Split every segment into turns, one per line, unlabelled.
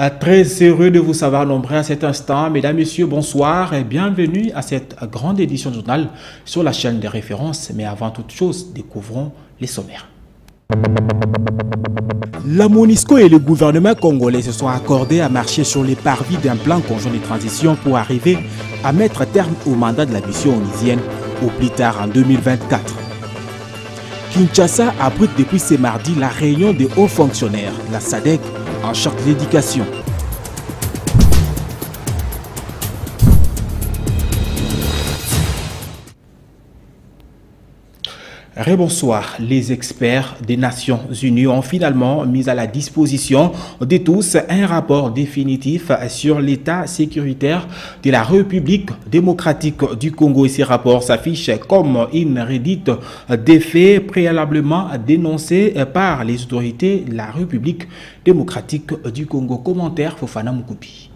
Très heureux de vous savoir nombreux à cet instant. Mesdames, Messieurs, bonsoir et bienvenue à cette grande édition du journal sur la chaîne des références. Mais avant toute chose, découvrons les sommaires. La MONUSCO et le gouvernement congolais se sont accordés à marcher sur les parvis d'un plan conjoint de transition pour arriver à mettre terme au mandat de la mission onusienne au plus tard en 2024. Kinshasa abrite depuis ce mardi la réunion des hauts fonctionnaires de la SADC en charge de l'éducation. Rebonsoir, les experts des Nations Unies ont finalement mis à la disposition de tous un rapport définitif sur l'état sécuritaire de la République démocratique du Congo. Et ces rapports s'affichent comme une redite des faits préalablement dénoncés par les autorités de la République démocratique du Congo. Commentaire Fofana Mukubi.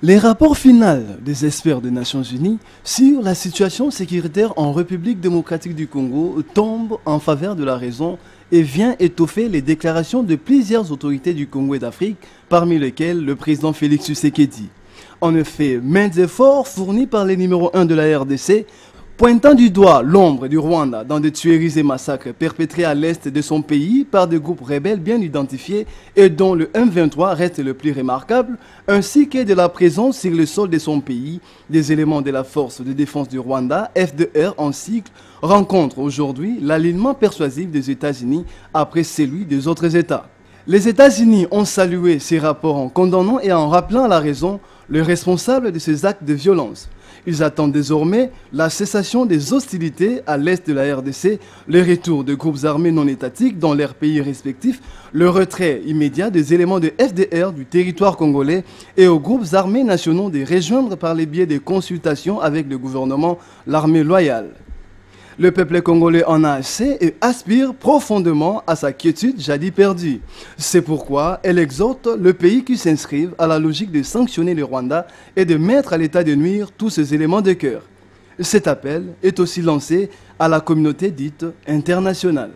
Les rapports finaux des experts des Nations Unies sur la situation sécuritaire en République démocratique du Congo tombent en faveur de la raison et vient étoffer les déclarations de plusieurs autorités du Congo et d'Afrique, parmi lesquelles le président Félix Tshisekedi. En effet, maints efforts fournis par les numéros 1 de la RDC pointant du doigt l'ombre du Rwanda dans des tueries et massacres perpétrés à l'est de son pays par des groupes rebelles bien identifiés et dont le M23 reste le plus remarquable, ainsi que de la présence sur le sol de son pays des éléments de la force de défense du Rwanda, FDR en cycle, rencontrent aujourd'hui l'alignement persuasif des États-Unis après celui des autres États. Les États-Unis ont salué ces rapports en condamnant et en rappelant à la raison le responsable de ces actes de violence. Ils attendent désormais la cessation des hostilités à l'est de la RDC, le retour de groupes armés non étatiques dans leurs pays respectifs, le retrait immédiat des éléments de FDR du territoire congolais et aux groupes armés nationaux de rejoindre par les biais des consultations avec le gouvernement l'armée loyale. Le peuple congolais en a assez et aspire profondément à sa quiétude jadis perdue. C'est pourquoi elle exhorte le pays qui s'inscrive à la logique de sanctionner le Rwanda et de mettre à l'état de nuire tous ces éléments de cœur. Cet appel est aussi lancé à la communauté dite internationale.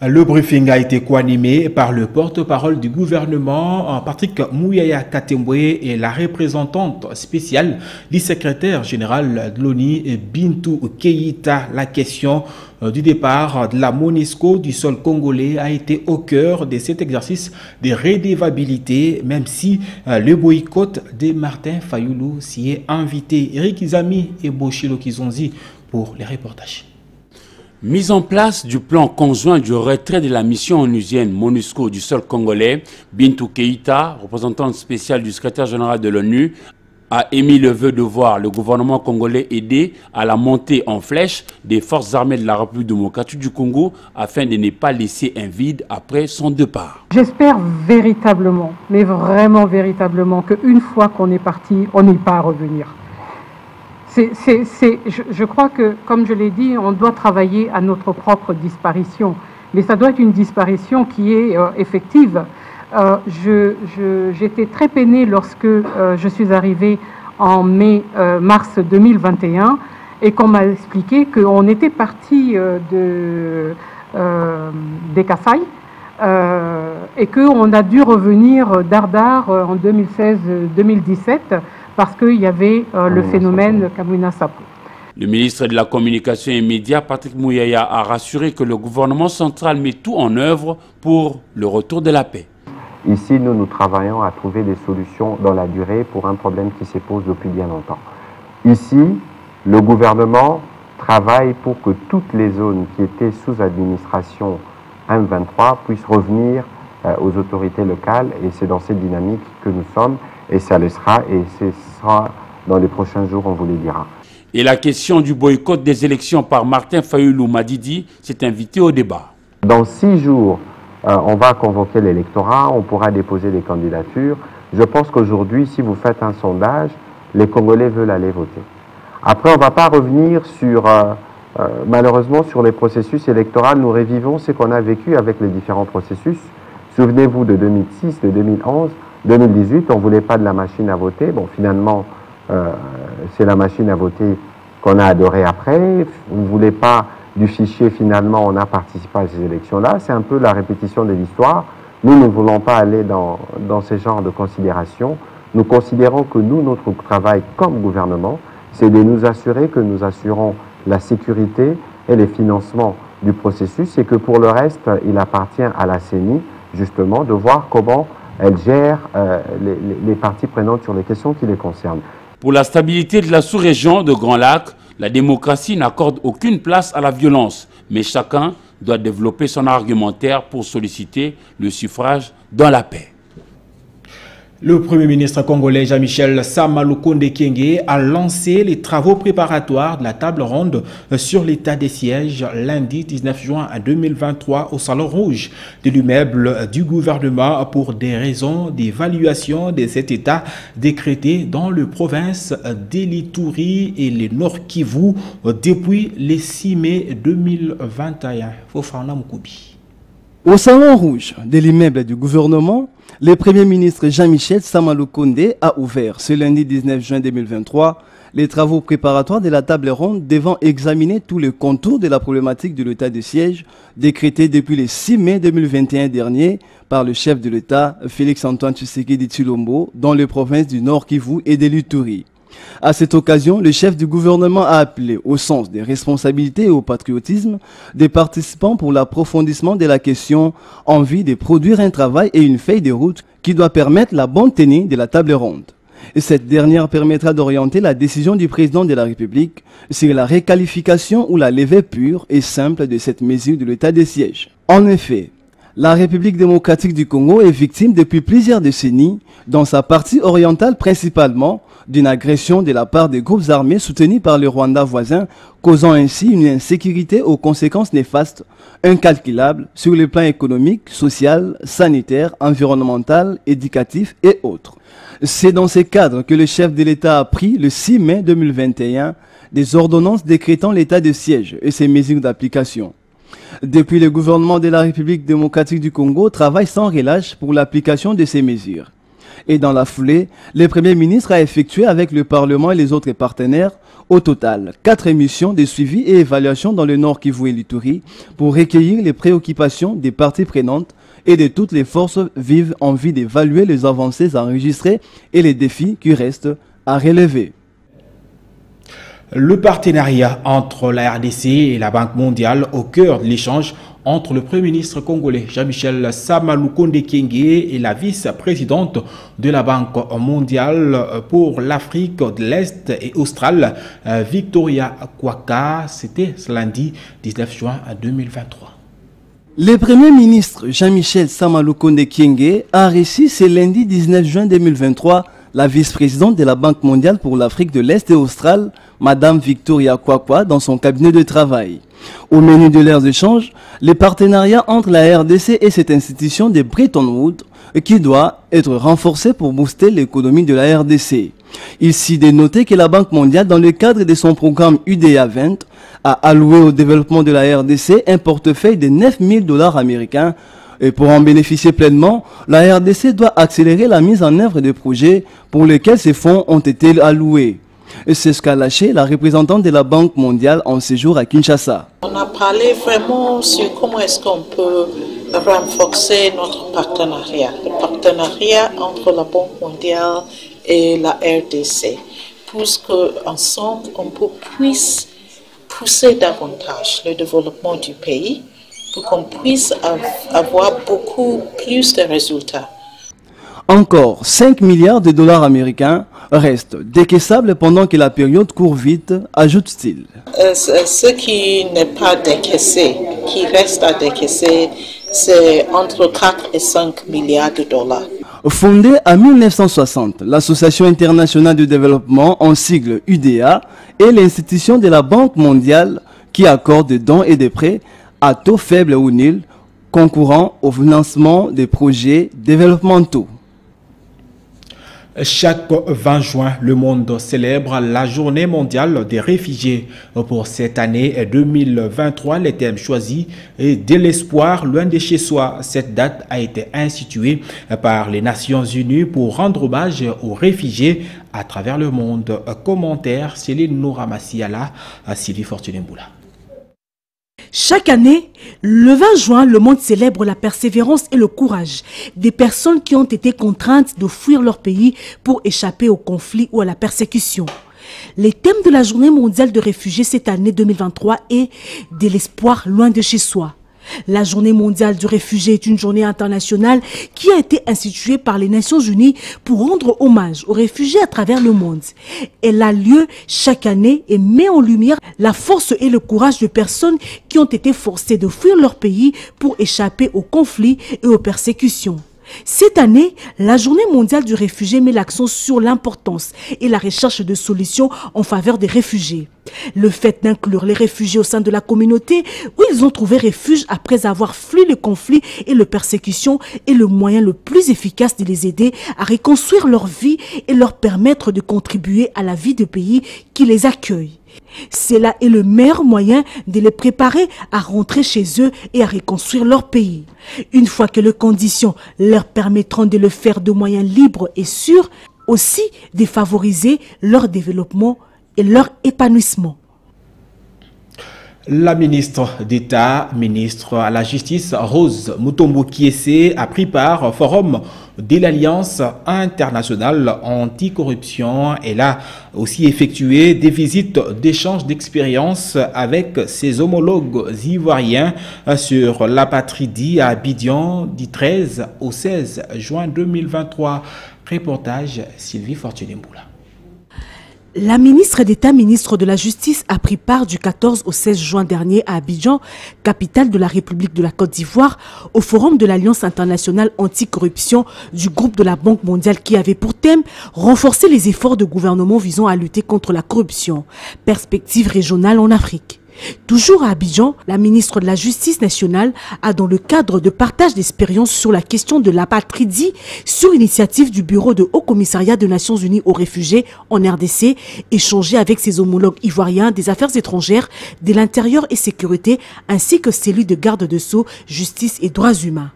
Le briefing a été co-animé par le porte-parole du gouvernement, Patrick Mouyaya Katembwe, et la représentante spéciale du secrétaire général de l'ONU, Bintou Keïta. La question du départ de la MONUSCO du sol congolais a été au cœur de cet exercice de redevabilité, même si le boycott de Martin Fayoulou s'y est invité. Eric Izami et Boshilo Kizonzi pour les reportages.
Mise en place du plan conjoint du retrait de la mission onusienne MONUSCO du sol congolais, Bintou Keïta, représentante spéciale du secrétaire général de l'ONU, a émis le vœu de voir le gouvernement congolais aider à la montée en flèche des forces armées de la République démocratique du Congo afin de ne pas laisser un vide après son départ.
J'espère véritablement, mais vraiment véritablement, qu'une fois qu'on est parti, on n'est pas à revenir. Je crois que, comme je l'ai dit, on doit travailler à notre propre disparition. Mais ça doit être une disparition qui est effective. J'étais très peinée lorsque je suis arrivée en mars 2021 et qu'on m'a expliqué qu'on était parti des Kasaï et qu'on a dû revenir d'Ardar en 2016-2017 parce qu'il y avait le phénomène Kamwina Sapo.
Le ministre de la Communication et Médias, Patrick Mouyaya, a rassuré que le gouvernement central met tout en œuvre pour le retour de la paix.
Ici, nous travaillons à trouver des solutions dans la durée pour un problème qui se pose depuis bien longtemps. Ici, le gouvernement travaille pour que toutes les zones qui étaient sous administration M23 puissent revenir aux autorités locales, et c'est dans cette dynamique que nous sommes. Et ça le sera, et ce sera dans les prochains jours, on vous le dira.
Et la question du boycott des élections par Martin Fayoulou Madidi s'est invitée au débat.
Dans 6 jours, on va convoquer l'électorat, on pourra déposer des candidatures. Je pense qu'aujourd'hui, si vous faites un sondage, les Congolais veulent aller voter. Après, on ne va pas revenir sur, malheureusement, sur les processus électoraux. Nous revivons ce qu'on a vécu avec les différents processus. Souvenez-vous de 2006, de 2011. 2018, on ne voulait pas de la machine à voter. Bon, finalement, c'est la machine à voter qu'on a adorée après. On ne voulait pas du fichier, finalement, on a participé à ces élections-là. C'est un peu la répétition de l'histoire. Nous ne voulons pas aller dans ce genre de considérations. Nous considérons que nous, notre travail comme gouvernement, c'est de nous assurer que nous assurons la sécurité et les financements du processus et que pour le reste, il appartient à la CENI, justement, de voir comment elle gère les parties prenantes sur les questions qui les concernent.
Pour la stabilité de la sous-région de Grand Lac, la démocratie n'accorde aucune place à la violence, mais chacun doit développer son argumentaire pour solliciter le suffrage dans la paix.
Le Premier ministre congolais Jean-Michel Sama Lukonde Kyenge a lancé les travaux préparatoires de la table ronde sur l'état des sièges lundi 19 juin 2023 au Salon Rouge de l'immeuble du gouvernement pour des raisons d'évaluation de cet état décrété dans les provinces d'Elituri et le Nord Kivu depuis le 6 mai 2021. Fofana Moukubi.
Au Salon Rouge de l'immeuble du gouvernement, le Premier ministre Jean-Michel Sama Lukonde a ouvert ce lundi 19 juin 2023 les travaux préparatoires de la table ronde devant examiner tous les contours de la problématique de l'état de siège décrété depuis le 6 mai 2021 dernier par le chef de l'État Félix-Antoine Tshisekedi Tshilombo dans les provinces du Nord Kivu et de l'Ituri. À cette occasion, le chef du gouvernement a appelé au sens des responsabilités et au patriotisme des participants pour l'approfondissement de la question en vue de produire un travail et une feuille de route qui doit permettre la bonne tenue de la table ronde. Et cette dernière permettra d'orienter la décision du président de la République sur la réqualification ou la levée pure et simple de cette mesure de l'état des sièges. En effet, la République démocratique du Congo est victime depuis plusieurs décennies, dans sa partie orientale principalement, d'une agression de la part des groupes armés soutenus par le Rwanda voisin, causant ainsi une insécurité aux conséquences néfastes, incalculables sur le plan économique, social, sanitaire, environnemental, éducatif et autres. C'est dans ces cadres que le chef de l'État a pris le 6 mai 2021 des ordonnances décrétant l'état de siège et ses mesures d'application. Depuis, le gouvernement de la République démocratique du Congo travaille sans relâche pour l'application de ces mesures. Et dans la foulée, le Premier ministre a effectué avec le Parlement et les autres partenaires, au total, 4 missions de suivi et évaluation dans le Nord Kivu et l'Ituri pour recueillir les préoccupations des parties prenantes et de toutes les forces vives en vue d'évaluer les avancées enregistrées et les défis qui restent à relever.
Le partenariat entre la RDC et la Banque mondiale au cœur de l'échange entre le Premier ministre congolais Jean-Michel Sama Lukonde Kyenge et la vice-présidente de la Banque mondiale pour l'Afrique de l'Est et australe, Victoria Kwaka. C'était ce lundi 19 juin 2023.
Le Premier ministre Jean-Michel Sama Lukonde Kyenge a reçu ce lundi 19 juin 2023 la vice-présidente de la Banque mondiale pour l'Afrique de l'Est et australe, Madame Victoria Kwakwa, dans son cabinet de travail. Au menu de leurs échanges, les partenariats entre la RDC et cette institution de Bretton Woods qui doit être renforcé pour booster l'économie de la RDC. Ici, de noter que la Banque mondiale, dans le cadre de son programme UDA 20, a alloué au développement de la RDC un portefeuille de 9 000 $ américains. Et pour en bénéficier pleinement, la RDC doit accélérer la mise en œuvre des projets pour lesquels ces fonds ont été alloués. Et c'est ce qu'a lâché la représentante de la Banque mondiale en séjour à Kinshasa.
On a parlé vraiment sur comment est-ce qu'on peut renforcer notre partenariat, le partenariat entre la Banque mondiale et la RDC, pour qu'ensemble on puisse pousser davantage le développement du pays, pour qu'on puisse avoir beaucoup plus de résultats.
Encore 5 milliards de $ américains restent décaissables pendant que la période court vite, ajoute-t-il.
Ce qui n'est pas décaissé, qui reste à décaisser, c'est entre 4 et 5 milliards de $.
Fondée en 1960, l'Association internationale de développement, en sigle UDA, est l'institution de la Banque mondiale qui accorde des dons et des prêts à taux faible ou nul, concourant au financement des projets développementaux.
Chaque 20 juin, le monde célèbre la journée mondiale des réfugiés. Pour cette année 2023, le thème choisi est de l'espoir loin de chez soi. Cette date a été instituée par les Nations Unies pour rendre hommage aux réfugiés à travers le monde. Commentaire, Céline Noura Massiala, Sylvie Fortuné-Mboula.
Chaque année, le 20 juin, le monde célèbre la persévérance et le courage des personnes qui ont été contraintes de fuir leur pays pour échapper au conflit ou à la persécution. Les thèmes de la journée mondiale de réfugiés cette année 2023 est « De l'espoir loin de chez soi ». La journée mondiale du réfugié est une journée internationale qui a été instituée par les Nations Unies pour rendre hommage aux réfugiés à travers le monde. Elle a lieu chaque année et met en lumière la force et le courage de personnes qui ont été forcées de fuir leur pays pour échapper aux conflits et aux persécutions. Cette année, la journée mondiale du réfugié met l'accent sur l'importance et la recherche de solutions en faveur des réfugiés. Le fait d'inclure les réfugiés au sein de la communauté où ils ont trouvé refuge après avoir fui le conflit et les persécutions est le moyen le plus efficace de les aider à reconstruire leur vie et leur permettre de contribuer à la vie du pays qui les accueille. Cela est le meilleur moyen de les préparer à rentrer chez eux et à reconstruire leur pays. Une fois que les conditions leur permettront de le faire de moyens libres et sûrs, aussi de favoriser leur développement et leur épanouissement.
La ministre d'État, ministre à la Justice, Rose Mutombo Kiese, a pris part au forum de l'Alliance internationale anticorruption. Elle a aussi effectué des visites d'échange d'expériences avec ses homologues ivoiriens sur l'apatridie à Abidjan du 13 au 16 juin 2023. Reportage Sylvie Fortuné-Mboula.
La ministre d'État, ministre de la Justice, a pris part du 14 au 16 juin dernier à Abidjan, capitale de la République de la Côte d'Ivoire, au forum de l'Alliance internationale anticorruption du groupe de la Banque mondiale qui avait pour thème renforcer les efforts de gouvernement visant à lutter contre la corruption. Perspective régionale en Afrique. Toujours à Abidjan, la ministre de la Justice nationale a, dans le cadre de partage d'expériences sur la question de l'apatridie, sur initiative du Bureau de Haut Commissariat des Nations Unies aux réfugiés en RDC, échangé avec ses homologues ivoiriens des affaires étrangères, de l'intérieur et sécurité, ainsi que celui de garde de sceaux, justice et droits humains.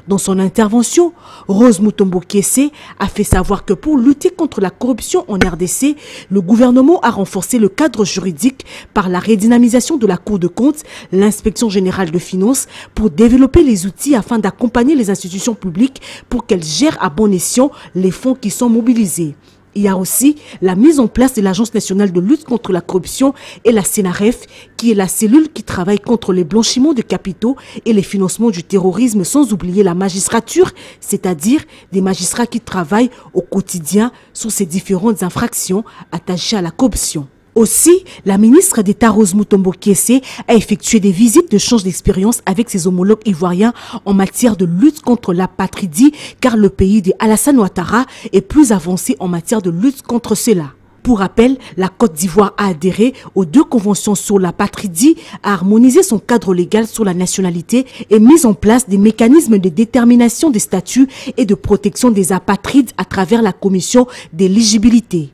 Dans son intervention, Rose Mutombo Kiese a fait savoir que pour lutter contre la corruption en RDC, le gouvernement a renforcé le cadre juridique par la redynamisation de la Cour de comptes, l'inspection générale de finances, pour développer les outils afin d'accompagner les institutions publiques pour qu'elles gèrent à bon escient les fonds qui sont mobilisés. Il y a aussi la mise en place de l'Agence nationale de lutte contre la corruption et la CNAREF, qui est la cellule qui travaille contre les blanchiments de capitaux et les financements du terrorisme, sans oublier la magistrature, c'est-à-dire des magistrats qui travaillent au quotidien sur ces différentes infractions attachées à la corruption. Aussi, la ministre d'État Rose Mutombo Kiese a effectué des visites de change d'expérience avec ses homologues ivoiriens en matière de lutte contre l'apatridie, car le pays de Alassane Ouattara est plus avancé en matière de lutte contre cela. Pour rappel, la Côte d'Ivoire a adhéré aux 2 conventions sur l'apatridie, a harmonisé son cadre légal sur la nationalité et mis en place des mécanismes de détermination des statuts et de protection des apatrides à travers la commission d'éligibilité.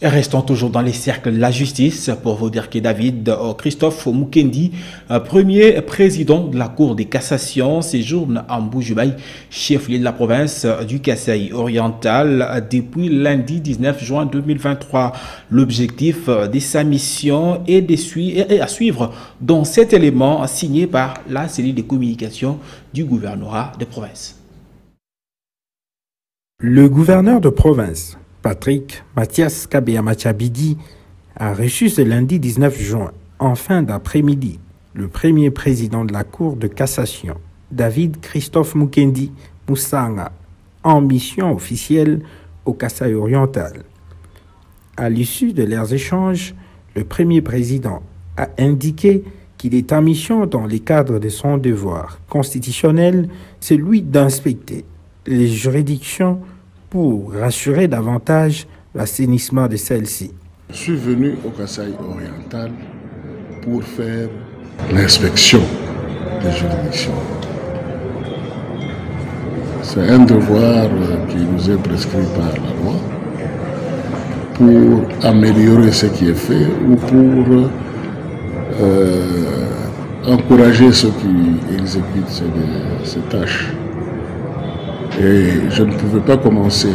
Restons toujours dans les cercles de la justice pour vous dire que David Christophe Mukendi, premier président de la Cour de cassation, séjourne en Bujumaï, chef-lieu de la province du Kasaï oriental depuis lundi 19 juin 2023. L'objectif de sa mission est à suivre dans cet élément signé par la cellule de communication du gouvernorat de province.
Le gouverneur de province, Patrick Mathias Kabeyamachabidi, a reçu ce lundi 19 juin, en fin d'après-midi, le premier président de la Cour de cassation, David Christophe Mukendi Moussanga, en mission officielle au Kasaï oriental. À l'issue de leurs échanges, le premier président a indiqué qu'il est en mission dans le cadre de son devoir constitutionnel, celui d'inspecter les juridictions pour rassurer davantage l'assainissement de celle-ci.
Je suis venu au Kasaï oriental pour faire l'inspection des juridictions. C'est un devoir qui nous est prescrit par la loi pour améliorer ce qui est fait ou pour encourager ceux qui exécutent ces tâches. Et je ne pouvais pas commencer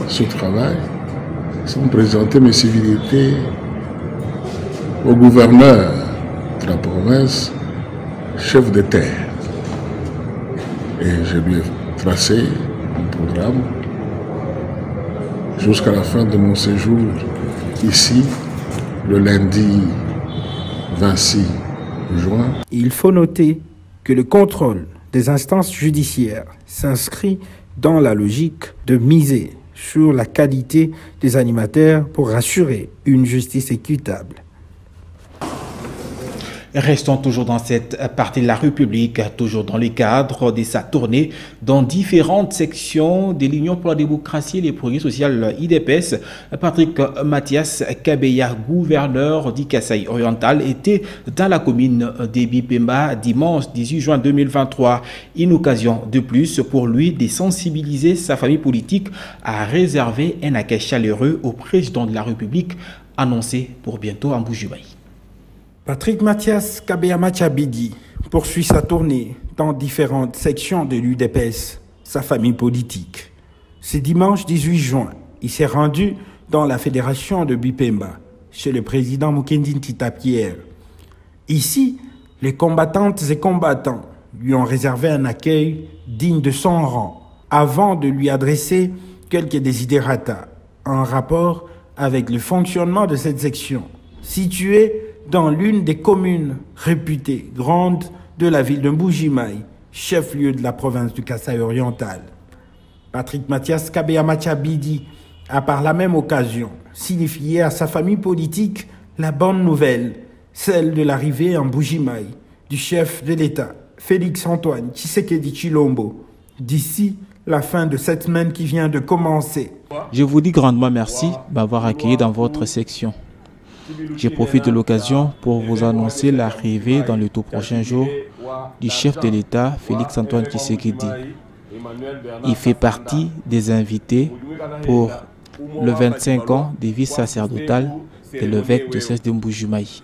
ce travail sans présenter mes civilités au gouverneur de la province chef de terre. Et je lui ai tracé un programme jusqu'à la fin de mon séjour ici, le lundi 26 juin.
Il faut noter que le contrôle des instances judiciaires s'inscrit dans la logique de miser sur la qualité des animateurs pour assurer une justice équitable.
Restons toujours dans cette partie de la République, toujours dans le cadre de sa tournée dans différentes sections de l'Union pour la démocratie et les progrès sociaux IDPS. Patrick Mathias Kabeya, gouverneur du Kasaï oriental, était dans la commune de Bipemba dimanche 18 juin 2023. Une occasion de plus pour lui de sensibiliser sa famille politique à réserver un accueil chaleureux au président de la République, annoncé pour bientôt en Bujumaï.
Patrick Mathias Kabeya Machabidi poursuit sa tournée dans différentes sections de l'UDPS, sa famille politique. Ce dimanche 18 juin, il s'est rendu dans la fédération de Bipemba, chez le président Mukendine Tita Pierre. Ici, les combattantes et combattants lui ont réservé un accueil digne de son rang, avant de lui adresser quelques desiderata en rapport avec le fonctionnement de cette section, située dans l'une des communes réputées grandes de la ville de Mbujimaï, chef-lieu de la province du Kasaï oriental. Patrick Mathias Kabeya Machabidi a par la même occasion signifié à sa famille politique la bonne nouvelle, celle de l'arrivée en Mbujimaï du chef de l'État, Félix Antoine Tshisekedi Tshilombo, d'ici la fin de cette semaine qui vient de commencer.
Je vous dis grandement merci de m'avoir accueilli dans votre section. Je profite de l'occasion pour vous annoncer l'arrivée dans les tout prochains jours du chef de l'État, Félix Antoine Tshisekedi. Il fait partie des invités pour le 25 ans des vices sacerdotales de l'évêque de Cesse de Mbujimaï.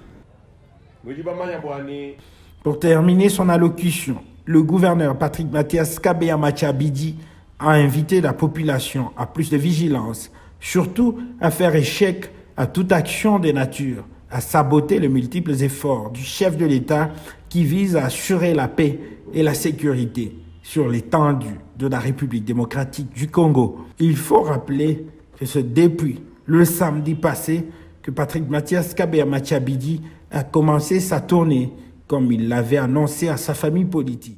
Pour terminer son allocution, le gouverneur Patrick Mathias Kabeya Machabidi a invité la population à plus de vigilance, surtout à faire échec à toute action des natures, à saboter les multiples efforts du chef de l'État qui vise à assurer la paix et la sécurité sur l'étendue de la République démocratique du Congo. Il faut rappeler que c'est depuis le samedi passé que Patrick Mathias Kabeya Machabidi a commencé sa tournée, comme il l'avait annoncé à sa famille politique.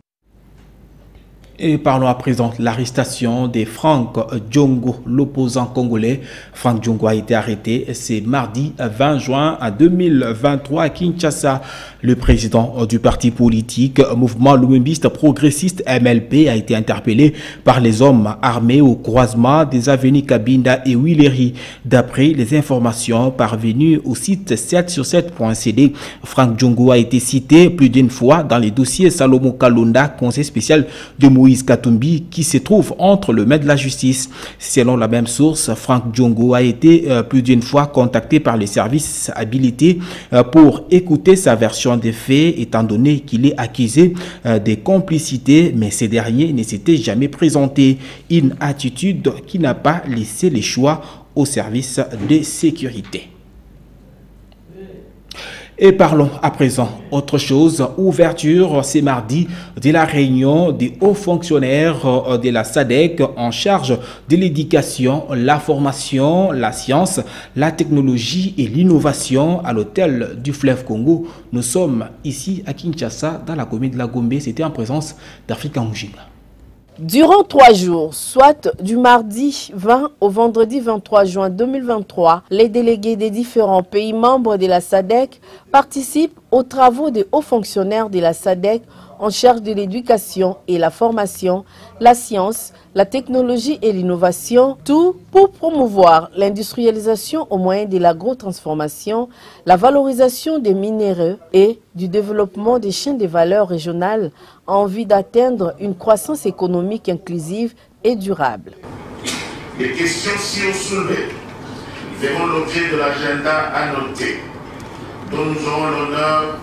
Et parlons à présent de l'arrestation de Franck Diongo, l'opposant congolais. Franck Diongo a été arrêté ce mardi 20 juin 2023 à Kinshasa. Le président du parti politique Mouvement Lumumbiste Progressiste MLP a été interpellé par les hommes armés au croisement des avenues Kabinda et Willery. D'après les informations parvenues au site 7sur7.cd, Franck Diongo a été cité plus d'une fois dans les dossiers Salomon Kalonda, conseil spécial de Moïse Katumbi, qui se trouve entre le maître de la justice. Selon la même source, Franck Diongo a été plus d'une fois contacté par les services habilités pour écouter sa version des faits, étant donné qu'il est accusé de complicité, mais ces derniers ne s'étaient jamais présentés. Une attitude qui n'a pas laissé les choix aux services de sécurité. Et parlons à présent autre chose. Ouverture ce mardi de la réunion des hauts fonctionnaires de la SADC en charge de l'éducation, la formation, la science, la technologie et l'innovation à l'hôtel du fleuve Congo. Nous sommes ici à Kinshasa, dans la commune de la Gombe. C'était en présence d'Afrika Mujima.
Durant 3 jours, soit du mardi 20 au vendredi 23 juin 2023, les délégués des différents pays membres de la SADC participent aux travaux des hauts fonctionnaires de la SADC en charge de l'éducation et la formation, la science, la technologie et l'innovation, tout pour promouvoir l'industrialisation au moyen de l'agrotransformation, la valorisation des minéraux et du développement des chaînes de valeur régionales en vue d'atteindre une croissance économique inclusive et durable.
Les questions si soulevées verront l'objet de l'agenda annoté, dont nous aurons l'honneur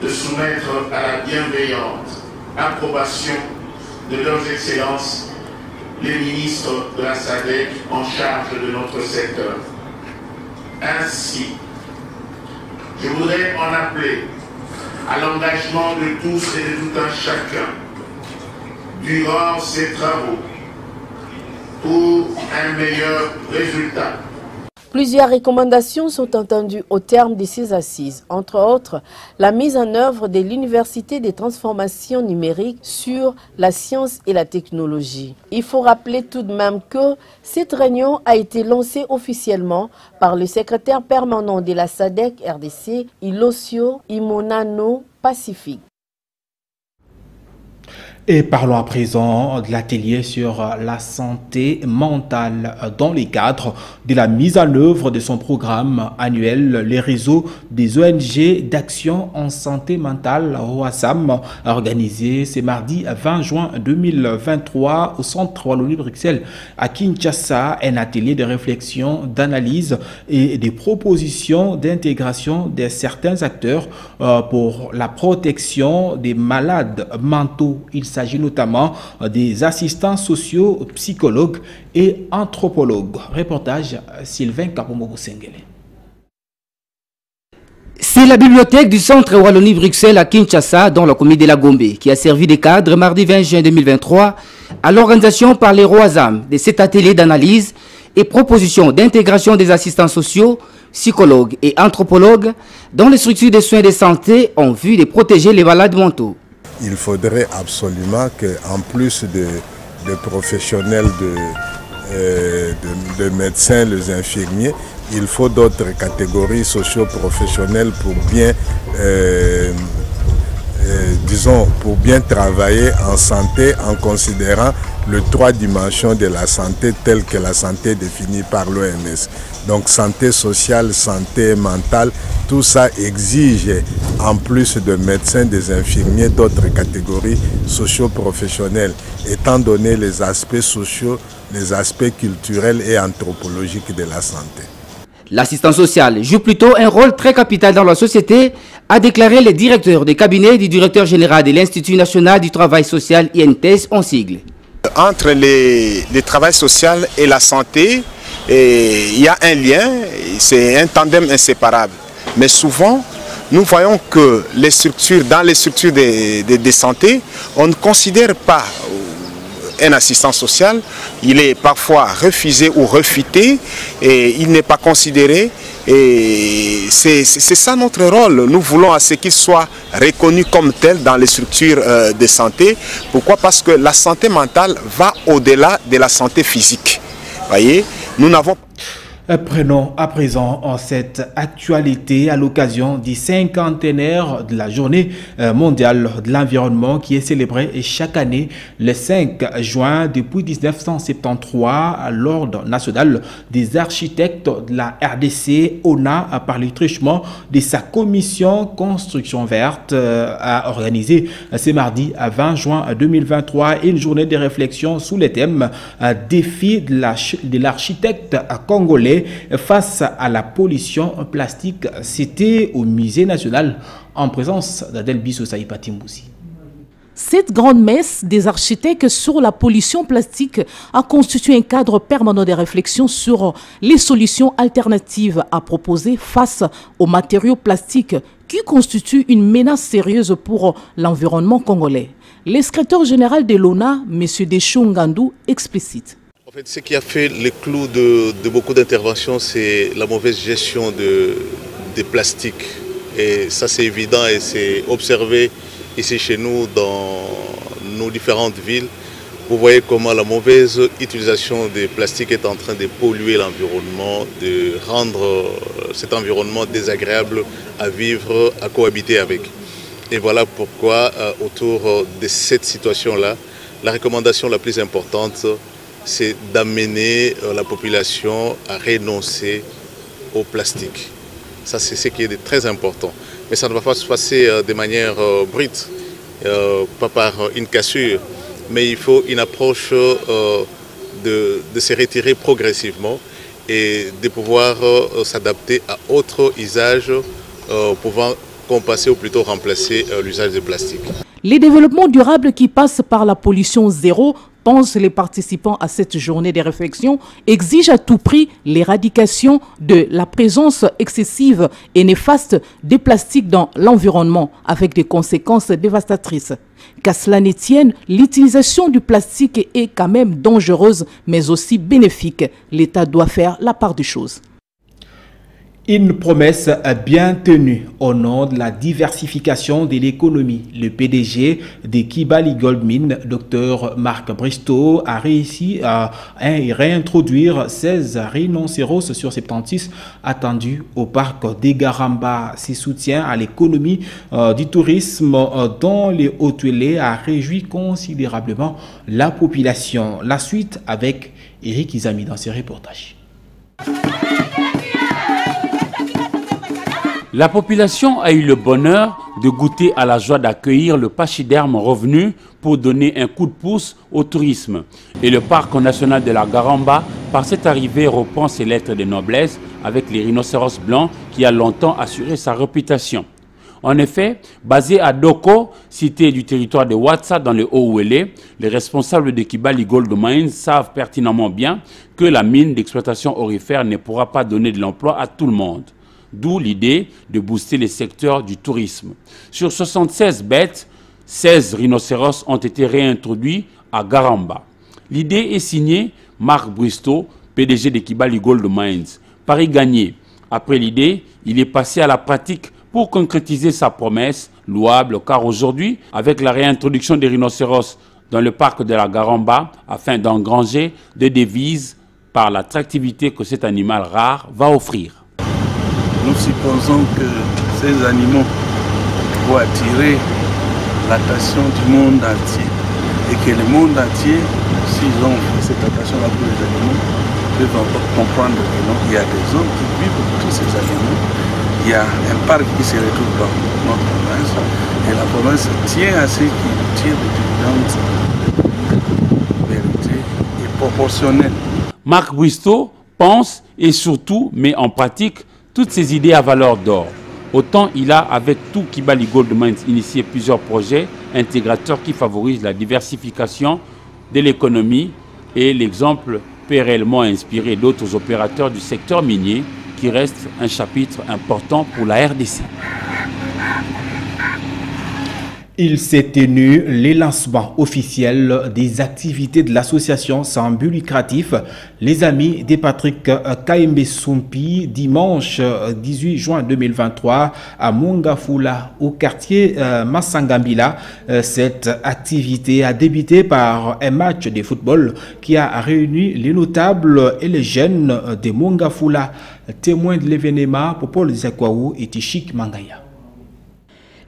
de soumettre à la bienveillante approbation de leurs excellences les ministres de la SADC en charge de notre secteur. Ainsi, je voudrais en appeler à l'engagement de tous et de tout un chacun durant ces travaux pour un meilleur résultat.
Plusieurs recommandations sont entendues au terme de ces assises, entre autres la mise en œuvre de l'Université des transformations numériques sur la science et la technologie. Il faut rappeler tout de même que cette réunion a été lancée officiellement par le secrétaire permanent de la SADC RDC, Ilosio Imonano Pacifique.
Et parlons à présent de l'atelier sur la santé mentale dans les cadres de la mise en œuvre de son programme annuel. Les réseaux des ONG d'action en santé mentale ROASAM organisé ce mardi 20 juin 2023 au centre Wallonie-Bruxelles à Kinshasa, un atelier de réflexion, d'analyse et des propositions d'intégration de certains acteurs pour la protection des malades mentaux. Il s'agit notamment des assistants sociaux, psychologues et anthropologues. Reportage Sylvain Kapomo-Sengele.
C'est la bibliothèque du centre Wallonie-Bruxelles à Kinshasa, dans la commune de la Gombe, qui a servi de cadre mardi 20 juin 2023 à l'organisation par les ROASAM de cet atelier d'analyse et proposition d'intégration des assistants sociaux, psychologues et anthropologues dans les structures de soins de santé en vue de protéger les malades mentaux.
Il faudrait absolument qu'en plus de professionnels, de médecins, les infirmiers, il faut d'autres catégories socio-professionnelles pour bien, pour bien travailler en santé en considérant les 3 dimensions de la santé telles que la santé définie par l'OMS. Donc santé sociale, santé mentale, tout ça exige en plus de médecins, des infirmiers, d'autres catégories socio-professionnelles, étant donné les aspects sociaux, les aspects culturels et anthropologiques de la santé.
L'assistance sociale joue plutôt un rôle très capital dans la société, a déclaré le directeur des cabinets du directeur général de l'Institut national du travail social INTES en sigle.
Entre le travail social et la santé, il y a un lien, c'est un tandem inséparable. Mais souvent, nous voyons que dans les structures de santé, on ne considère pas un assistant social. Il est parfois refusé ou refuté et il n'est pas considéré. Et c'est ça notre rôle. Nous voulons à ce qu'il soit reconnu comme tel dans les structures de santé. Pourquoi? Parce que la santé mentale va au-delà de la santé physique. Voyez, nous n'avons
Prenons à présent cette actualité à l'occasion du 50e de la journée mondiale de l'environnement qui est célébrée chaque année le 5 juin depuis 1973 à l'Ordre national des architectes de la RDC. ONA, par le truchement de sa commission construction verte, a organisé ce mardi à 20 juin 2023 une journée de réflexion sous le thème défi de l'architecte congolais face à la pollution plastique. C'était au musée national en présence d'Adelbiso Saïpati Mboussi.
Cette grande messe des architectes sur la pollution plastique a constitué un cadre permanent de réflexion sur les solutions alternatives à proposer face aux matériaux plastiques qui constituent une menace sérieuse pour l'environnement congolais. Le secrétaire général de l'ONA, M. Deschou Ngandou, explicite.
En fait, ce qui a fait le clou de beaucoup d'interventions, c'est la mauvaise gestion des plastiques. Et ça, c'est évident et c'est observé ici chez nous dans nos différentes villes. Vous voyez comment la mauvaise utilisation des plastiques est en train de polluer l'environnement, de rendre cet environnement désagréable à vivre, à cohabiter avec. Et voilà pourquoi, autour de cette situation-là, la recommandation la plus importante, c'est d'amener la population à renoncer au plastique. Ça, c'est ce qui est très important. Mais ça ne va pas se passer de manière brute, pas par une cassure, mais il faut une approche de se retirer progressivement et de pouvoir s'adapter à autres usages pouvant compenser ou plutôt remplacer l'usage de plastique.
Les développements durables qui passent par la pollution zéro
pensent les participants à cette journée de réflexion, exige à tout prix l'éradication de la présence excessive et néfaste des plastiques dans l'environnement, avec des conséquences dévastatrices. Qu'à cela ne tienne, l'utilisation du plastique est quand même dangereuse, mais aussi bénéfique. L'État doit faire la part des choses.
Une promesse bien tenue au nom de la diversification de l'économie. Le PDG de Kibali Gold Mine, Dr Marc Bristow, a réussi à réintroduire 16 rhinocéros sur 76 attendus au parc des Garamba. Ses soutiens à l'économie du tourisme dans les Hautes-Tuélé a réjoui considérablement la population. La suite avec Eric Izami dans ses reportages.
La population a eu le bonheur de goûter à la joie d'accueillir le pachyderme revenu pour donner un coup de pouce au tourisme. Et le parc national de la Garamba, par cette arrivée, reprend ses lettres de noblesse avec les rhinocéros blancs qui a longtemps assuré sa réputation. En effet, basé à Doko, cité du territoire de Ouatsa dans le Haut-Ouélé, les responsables de Kibali Gold Mines savent pertinemment bien que la mine d'exploitation aurifère ne pourra pas donner de l'emploi à tout le monde. D'où l'idée de booster les secteurs du tourisme. Sur 76 bêtes, 16 rhinocéros ont été réintroduits à Garamba. L'idée est signée Marc Bristow, PDG de Kibali Gold Mines. Pari gagné. Après l'idée, il est passé à la pratique pour concrétiser sa promesse, louable, car aujourd'hui, avec la réintroduction des rhinocéros dans le parc de la Garamba, afin d'engranger des devises par l'attractivité que cet animal rare va offrir.
Nous supposons que ces animaux vont attirer l'attention du monde entier et que le monde entier, s'ils ont cette attention-là pour les animaux, peuvent comprendre que il y a des hommes qui vivent pour tous ces animaux. Il y a un parc qui se retrouve dans notre province et la province tient à ce qu'il tire des dividendes vérités et proportionnelles.
Marc Bristow pense et surtout met en pratique toutes ces idées à valeur d'or. Autant il a, avec tout Kibali Gold Mines, initié plusieurs projets intégrateurs qui favorisent la diversification de l'économie et l'exemple peut réellement inspirer d'autres opérateurs du secteur minier qui reste un chapitre important pour la RDC.
Il s'est tenu les lancements officiels des activités de l'association sans but lucratif Les Amis de Patrick Kayembe Sumpi dimanche 18 juin 2023 à Mongafula au quartier Massangambila. Cette activité a débuté par un match de football qui a réuni les notables et les jeunes de Mongafula. Témoin de l'événement, Popol Zekwaou et Tichik Mangaya.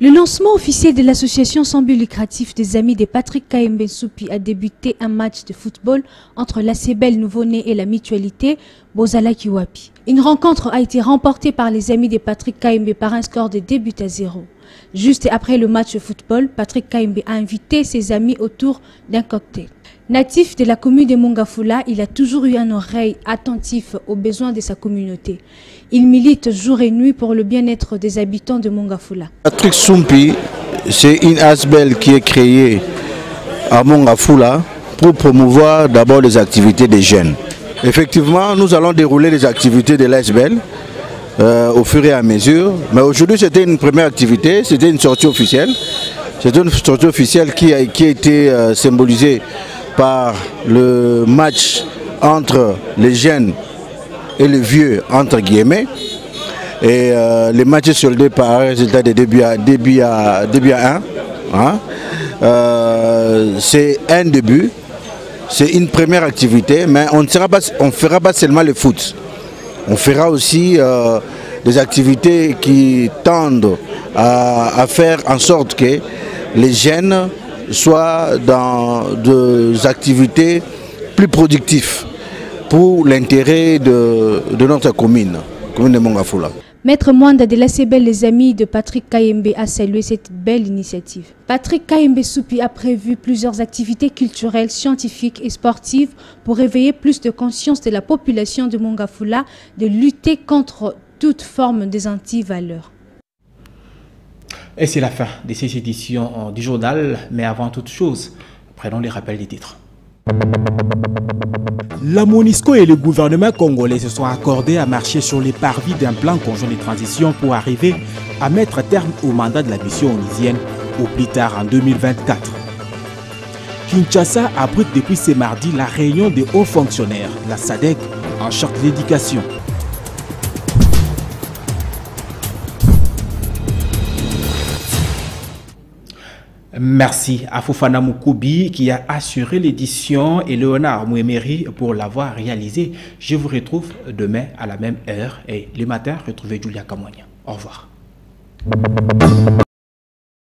Le lancement officiel de l'association sans but lucratif des Amis de Patrick Kayembe Sumpi a débuté un match de football entre l'ACBL Nouveau-Né et la mutualité Bozala Kiwapi. Une rencontre a été remportée par les Amis de Patrick Kayembe par un score de 2 buts à 0. Juste après le match de football, Patrick Kayembe a invité ses amis autour d'un cocktail. Natif de la commune de Mongafula, il a toujours eu une oreille attentive aux besoins de sa communauté. Il milite jour et nuit pour le bien-être des habitants de Mongafula.
Patrick Sumpi, c'est une ASBEL qui est créée à Mongafula pour promouvoir d'abord les activités des jeunes. Effectivement, nous allons dérouler les activités de l'ASBEL au fur et à mesure. Mais aujourd'hui, c'était une première activité, c'était une sortie officielle. C'est une sortie officielle qui a été symbolisée par le match entre les jeunes et les vieux, entre guillemets. Et les matchs soldés par un résultat de début à 1. Hein. C'est un début, c'est une première activité, mais on ne fera pas seulement le foot. On fera aussi des activités qui tendent à faire en sorte que les jeunes soient dans des activités plus productives pour l'intérêt de notre commune de Mongafula.
Maître Mwanda de l'ACBL Les Amis de Patrick Kayembe a salué cette belle initiative. Patrick Kayembe Sumpi a prévu plusieurs activités culturelles, scientifiques et sportives pour réveiller plus de conscience de la population de Mongafula de lutter contre toute forme des anti-valeurs.
Et c'est la fin de ces éditions du journal, mais avant toute chose, prenons les rappels des titres. La MONUSCO et le gouvernement congolais se sont accordés à marcher sur les parvis d'un plan conjoint de transition pour arriver à mettre terme au mandat de la mission onusienne au plus tard en 2024. Kinshasa abrite depuis ce mardi la réunion des hauts fonctionnaires, la SADC, en charge de l'éducation. Merci à Fofana Moukoubi qui a assuré l'édition et Léonard Mouemeri pour l'avoir réalisé. Je vous retrouve demain à la même heure et le matin, retrouvez Julia Kamonia. Au revoir.